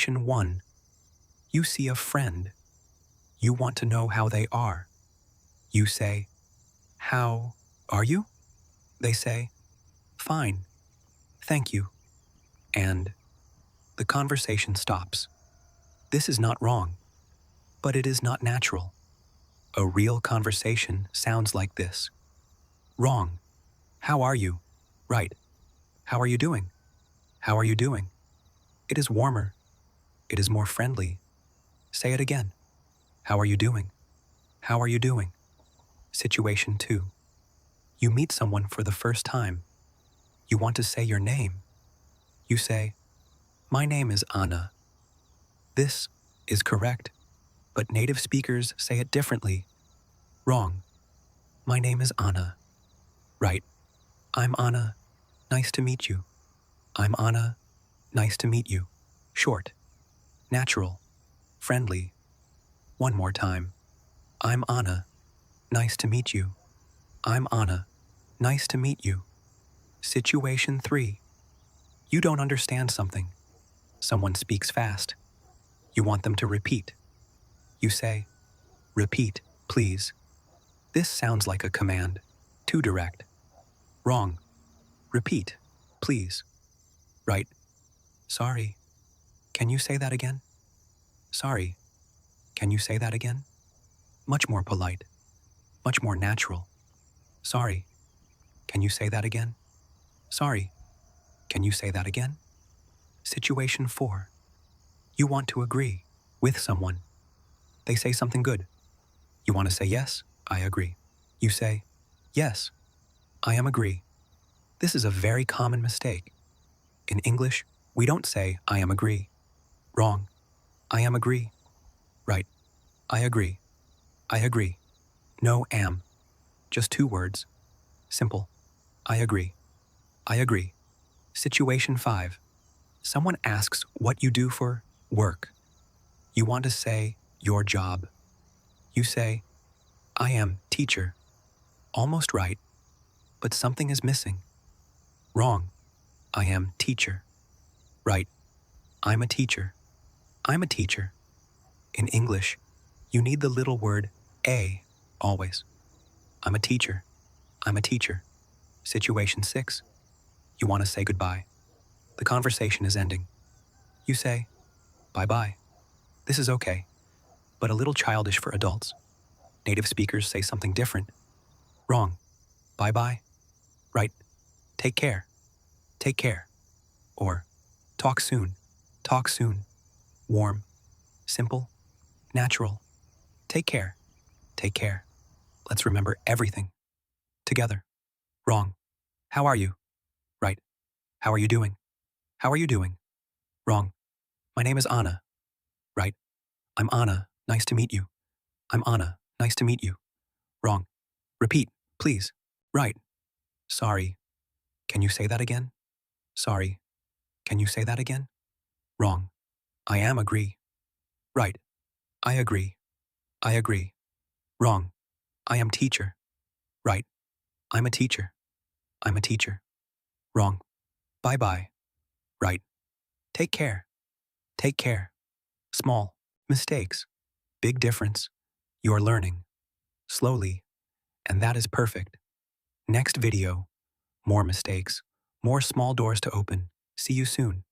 Question 1. You see a friend. You want to know how they are. You say, "How are you?" They say, "Fine, thank you." And the conversation stops. This is not wrong, but it is not natural. A real conversation sounds like this. Wrong. How are you? Right. How are you doing? How are you doing? It is warmer. It is more friendly. Say it again. How are you doing? How are you doing? Situation 2. You meet someone for the first time. You want to say your name. You say, "My name is Anna." This is correct, but native speakers say it differently. Wrong. My name is Anna. Right. I'm Anna. Nice to meet you. I'm Anna. Nice to meet you. Short. Natural. Friendly. One more time. I'm Anna. Nice to meet you. I'm Anna. Nice to meet you. Situation 3. You don't understand something. Someone speaks fast. You want them to repeat. You say, "Repeat, please." This sounds like a command. Too direct. Wrong. Repeat, please. Right. Sorry. Can you say that again? Sorry. Can you say that again? Much more polite. Much more natural. Sorry. Can you say that again? Sorry. Can you say that again? Situation 4. You want to agree with someone. They say something good. You want to say, "Yes, I agree." You say, "Yes, I am agree." This is a very common mistake. In English, we don't say, "I am agree." Wrong. I am agree. Right. I agree. I agree. No am. Just 2 words. Simple. I agree. I agree. Situation 5. Someone asks what you do for work. You want to say your job. You say, "I am teacher." Almost right, but something is missing. Wrong. I am teacher. Right. I'm a teacher. I'm a teacher. In English, you need the little word a always. I'm a teacher. I'm a teacher. Situation 6. You want to say goodbye. The conversation is ending. You say, "Bye-bye." This is okay, but a little childish for adults. Native speakers say something different. Wrong. Bye-bye. Right. Take care. Take care. Or talk soon. Talk soon. Warm. Simple. Natural. Take care. Take care. Let's remember everything. Together. Wrong. How are you? Right. How are you doing? How are you doing? Wrong. My name is Anna. Right. I'm Anna. Nice to meet you. I'm Anna. Nice to meet you. Wrong. Repeat, please. Right. Sorry. Can you say that again? Sorry. Can you say that again? Wrong. I am agree. Right. I agree. I agree. Wrong. I am teacher. Right. I'm a teacher. I'm a teacher. Wrong. Bye-bye. Right. Take care. Take care. Small mistakes. Big difference. You're learning. Slowly. And that is perfect. Next video. More mistakes. More small doors to open. See you soon.